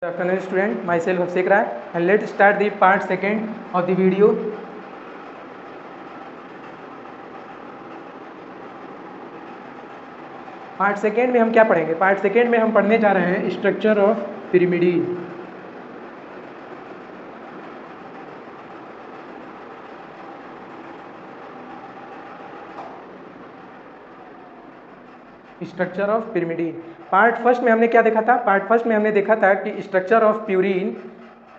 Good afternoon student, myself Abhishek Rai and let's start the part second of the video. Part second में हम क्या पढ़ेंगे? Part second में हम पढ़ने जा रहे हैं structure of pyramid. Structure of pyramid. Part first में हमने क्या देखा था? पार्ट फर्स्ट में हमने देखा था कि स्ट्रक्चर ऑफ प्यूरिन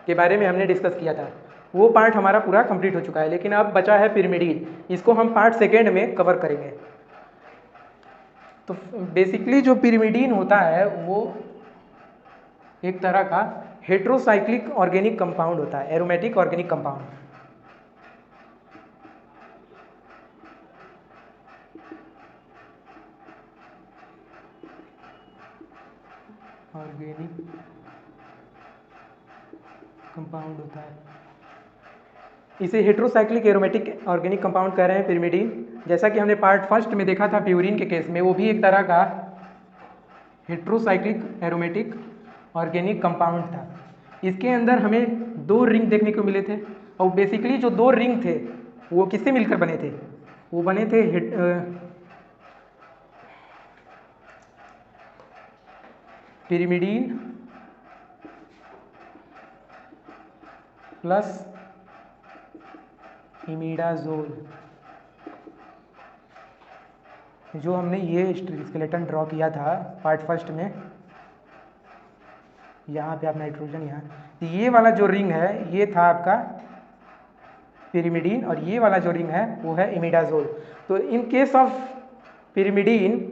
के बारे में हमने डिस्कस किया था। वो पार्ट हमारा पूरा कंप्लीट हो चुका है, लेकिन अब बचा है पिरामिड। इसको हम पार्ट सेकेंड में कवर करेंगे। तो बेसिकली जो पिरिमिडीन होता है वो एक तरह का हेट्रोसाइक्लिक ऑर्गेनिक कंपाउंड होता है, aromatic organic compound. Organic compound होता है, इसे हेट्रोसाइक्लिक एरोमेटिक ऑर्गेनिक कंपाउंड कह रहे हैं पिरिमिडीन। जैसा कि हमने पार्ट फर्स्ट में देखा था प्यूरिन के केस में, वो भी एक तरह का हेट्रोसाइक्लिक एरोमेटिक ऑर्गेनिक कंपाउंड था। इसके अंदर हमें दो रिंग देखने को मिले थे, और बेसिकली जो दो रिंग थे वो किससे मिलकर बने थे? वो बने थे पिरिमिडीन प्लस इमिडाजोल। जो हमने ये स्केलेटन ड्रॉ किया था पार्ट फर्स्ट में, यहाँ पे आप नाइट्रोजन, यहाँ ये वाला जो रिंग है ये था आपका पिरिमिडीन, और ये वाला जो रिंग है वो है इमिडाजोल। तो in case of pyrimidine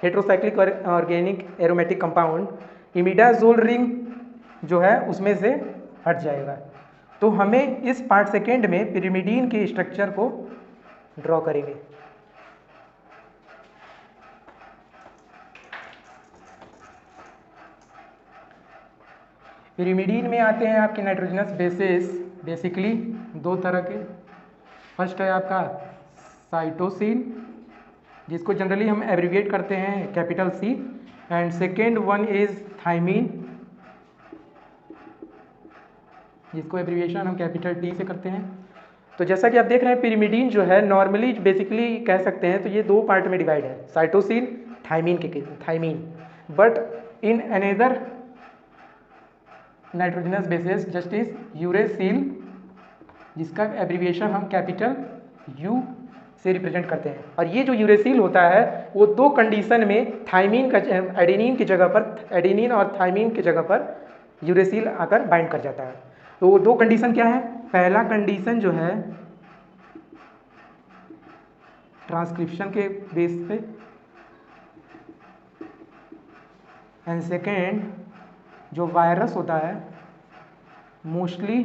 heterocyclic organic aromatic compound, imidazole ring जो है उसमें से हट जाएगा। तो हमें इस पार्ट सेकेंड में पिरिमिडीन के स्ट्रक्चर को ड्रॉ करेंगे। पिरिमिडीन में आते हैं आपके नाइट्रोजनस बेसेस, बेसिकली दो तरह के। फर्स्ट है आपका साइटोसिन, जिसको जनरली हम एब्रिविएट करते हैं capital C, and second one is thymine, जिसको एब्रिविएशन हम कैपिटल टी से करते हैं। तो जैसा कि आप देख रहे हैं पिरिमिडीन जो है नॉर्मली बेसिकली कह सकते हैं तो ये दो पार्ट में डिवाइड है, साइटोसिन थाइमीन के thymine. But in another nitrogenous bases just is uracil, जिसका एब्रिविएशन हम कैपिटल यू से रिप्रेजेंट करते हैं। और ये जो यूरेसिल होता है वो दो कंडीशन में थाइमीन का एडेनिन की जगह पर, एडेनिन और थाइमीन की जगह पर यूरेसिल आकर बाइंड कर जाता है। तो वो दो कंडीशन क्या है? पहला कंडीशन जो है ट्रांसक्रिप्शन के बेस पे, एंड सेकेंड जो वायरस होता है मोस्टली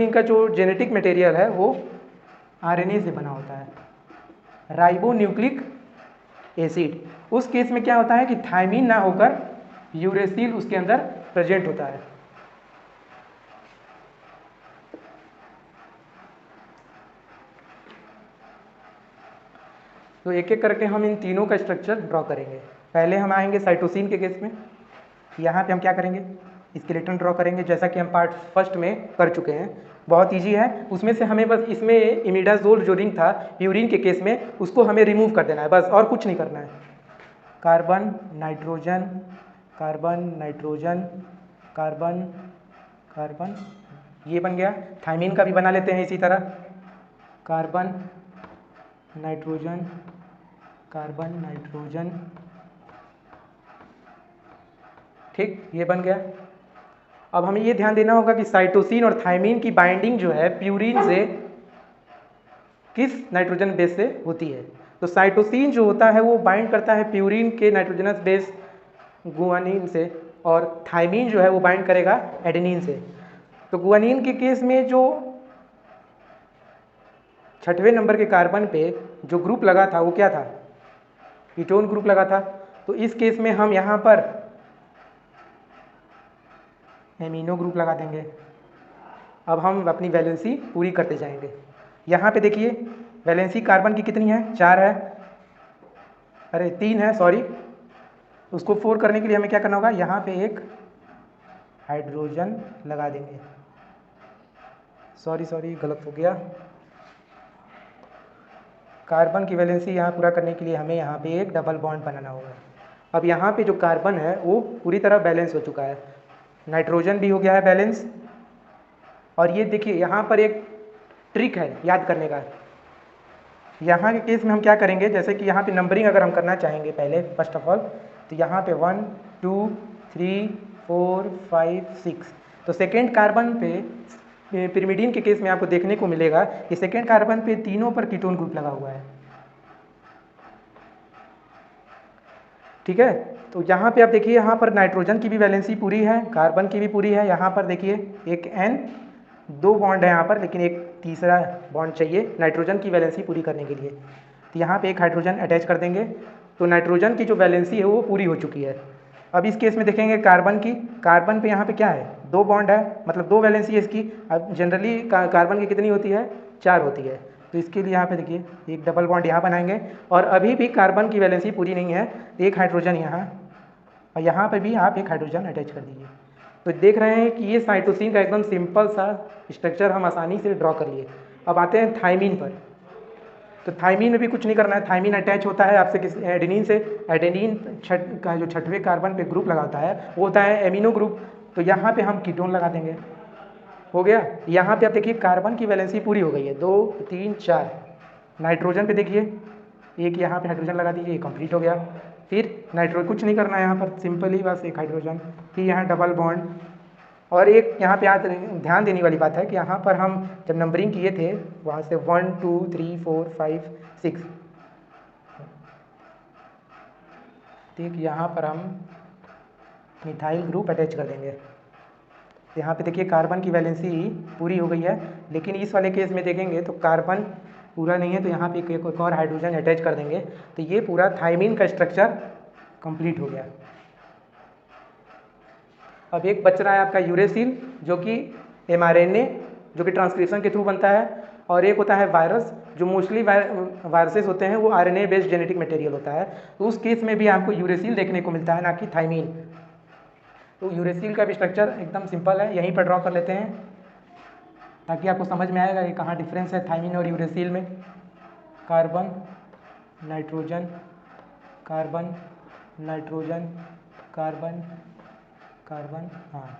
इनका जो जेनेटिक मटेरियल है वो आरएनए से बना होता है, राइबो न्यूक्लिक एसिड। उस केस में क्या होता है कि थाइमीन ना होकर यूरेसिल उसके अंदर प्रेजेंट होता है। तो एक एक करके हम इन तीनों का स्ट्रक्चर ड्रॉ करेंगे। पहले हम आएंगे साइटोसिन के केस में। यहाँ पे हम क्या करेंगे? स्केलेटन ड्रॉ करेंगे, जैसा कि हम पार्ट फर्स्ट में कर चुके हैं। बहुत इजी है, उसमें से हमें बस इसमें इमिडाजोल जो रिंग था प्यूरिन के केस में, उसको हमें रिमूव कर देना है, बस और कुछ नहीं करना है। Carbon nitrogen, carbon nitrogen, carbon carbon, ये बन गया। थाइमीन का भी बना लेते हैं इसी तरह, कार्बन नाइट्रोजन, कार्बन नाइट्रोजन, ठीक, ये बन गया। अब हमें ये ध्यान देना होगा कि साइटोसिन और थाइमीन की बाइंडिंग जो है प्यूरिन से किस नाइट्रोजन बेस से होती है। तो साइटोसिन जो होता है वो बाइंड करता है प्यूरिन के नाइट्रोजनस बेस गुआनिन से, और थाइमीन जो है वो बाइंड करेगा एडेनिन से। तो गुआनिन के केस में जो 6वें नंबर के कार्बन पे जो ग्रुप लगा था वो क्या था? कीटोन ग्रुप लगा था। तो इस केस में हम यहाँ पर एमिनो ग्रुप लगा देंगे। अब हम अपनी वैलेंसी पूरी करते जाएंगे। यहाँ पे देखिए वैलेंसी कार्बन की कितनी है? 4 है, अरे 3 है, सॉरी, उसको 4 करने के लिए हमें क्या करना होगा, यहाँ पे एक हाइड्रोजन लगा देंगे। सॉरी गलत हो गया। कार्बन की वैलेंसी यहाँ पूरा करने के लिए हमें यहाँ पे एक डबल बॉन्ड बनाना होगा। अब यहाँ पे जो कार्बन है वो पूरी तरह बैलेंस हो चुका है, नाइट्रोजन भी हो गया है बैलेंस। और ये देखिए यहाँ पर एक ट्रिक है याद करने का। यहाँ के केस में हम क्या करेंगे, जैसे कि यहाँ पे नंबरिंग अगर हम करना चाहेंगे पहले फर्स्ट ऑफ ऑल, तो यहाँ पे 1 2 3 4 5 6, तो सेकेंड कार्बन पे पिरिमिडीन के केस में आपको देखने को मिलेगा कि सेकेंड कार्बन पे तीनों पर कीटोन ग्रुप लगा हुआ है। ठीक है, तो यहाँ पे आप देखिए, यहाँ पर नाइट्रोजन की भी वैलेंसी पूरी है, कार्बन की भी पूरी है। यहाँ पर देखिए एक N, 2 बॉन्ड है यहाँ पर, लेकिन एक तीसरा बॉन्ड चाहिए नाइट्रोजन की वैलेंसी पूरी करने के लिए। तो यहाँ पे एक हाइड्रोजन अटैच कर देंगे, तो नाइट्रोजन की जो वैलेंसी है वो पूरी हो चुकी है। अब इस केस में देखेंगे कार्बन की, कार्बन पे यहाँ पे क्या है, 2 बॉन्ड है, मतलब 2 वैलेंसी है इसकी। अब जनरली कार्बन की कितनी होती है, 4 होती है, तो इसके लिए यहाँ पे देखिए एक डबल बॉन्ड यहाँ बनाएंगे। और अभी भी कार्बन की वैलेंसी पूरी नहीं है, एक हाइड्रोजन यहाँ, और यहाँ पे भी आप एक हाइड्रोजन अटैच कर दीजिए। तो देख रहे हैं कि ये साइटोसिन का एकदम सिंपल सा स्ट्रक्चर हम आसानी से ड्रॉ कर लिए। अब आते हैं थायमीन पर। तो थायमीन में भी कुछ नहीं करना है, थायमीन अटैच होता है आपसे किस एडेनिन से। एडेनिन का जो 6वें कार्बन पे ग्रुप लगाता है वो होता है एमिनो ग्रुप, तो यहाँ पे हम कीटोन लगा देंगे। हो गया। यहाँ पे आप देखिए कार्बन की वैलेंसी पूरी हो गई है, 2 3 4। नाइट्रोजन पे देखिए एक यहाँ पे हाइड्रोजन लगा दीजिए, ये कंप्लीट हो गया। फिर कुछ नहीं करना है यहाँ पर, सिंपली बस एक हाइड्रोजन, फिर यहाँ डबल बॉन्ड। और एक यहाँ पे ध्यान देने वाली बात है कि यहाँ पर हम जब नंबरिंग किए थे वहाँ से 1 2 3 4 5 6, ठीक, यहाँ पर हम मिथाइल ग्रुप अटैच कर देंगे। यहाँ पे देखिए कार्बन की वैलेंसी पूरी हो गई है, लेकिन इस वाले केस में देखेंगे तो कार्बन पूरा नहीं है, तो यहाँ पे एक और हाइड्रोजन अटैच कर देंगे, तो ये पूरा थायमीन का स्ट्रक्चर कंप्लीट हो गया। अब एक बच रहा है आपका यूरेसिल, जो कि mRNA जो कि ट्रांसक्रिप्शन के थ्रू बनता है, और एक होता है वायरस, जो मोस्टली वायरसेस होते हैं वो RNA बेस्ड जेनेटिक मटेरियल होता है। तो उस केस में भी आपको यूरेसिल देखने को मिलता है, ना कि थायमीन। तो यूरेसिल का भी स्ट्रक्चर एकदम सिंपल है, यहीं पर ड्रॉ कर लेते हैं ताकि आपको समझ में आएगा कि कहाँ डिफरेंस है थायमीन और यूरेसिल में। Carbon nitrogen, carbon nitrogen, carbon carbon, हाँ।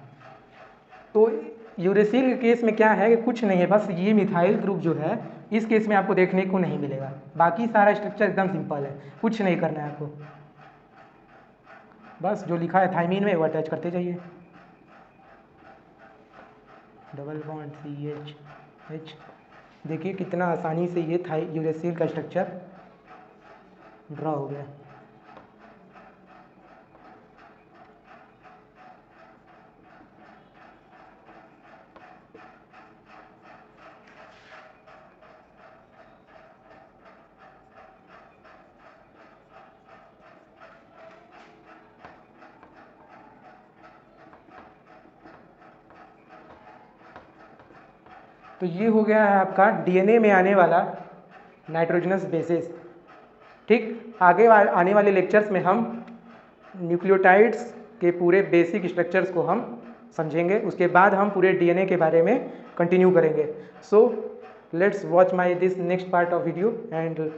तो यूरेसिल के केस में क्या है कि कुछ नहीं है, बस ये मिथाइल ग्रुप जो है इस केस में आपको देखने को नहीं मिलेगा। बाकी सारा स्ट्रक्चर एकदम सिंपल है, कुछ नहीं करना है आपको, बस जो लिखा है थायमीन में वो अटैच करते जाइए। डबल बॉन्ड CH, देखिए कितना आसानी से ये यूरेसिल का स्ट्रक्चर ड्रॉ हो गया। तो ये हो गया है आपका DNA में आने वाला नाइट्रोजनस बेसिस। ठीक, आगे आने वाले लेक्चर्स में हम न्यूक्लियोटाइड्स के पूरे बेसिक स्ट्रक्चर्स को हम समझेंगे, उसके बाद हम पूरे DNA के बारे में कंटिन्यू करेंगे। So let's watch my this next part of video and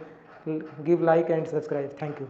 give like and subscribe. Thank you.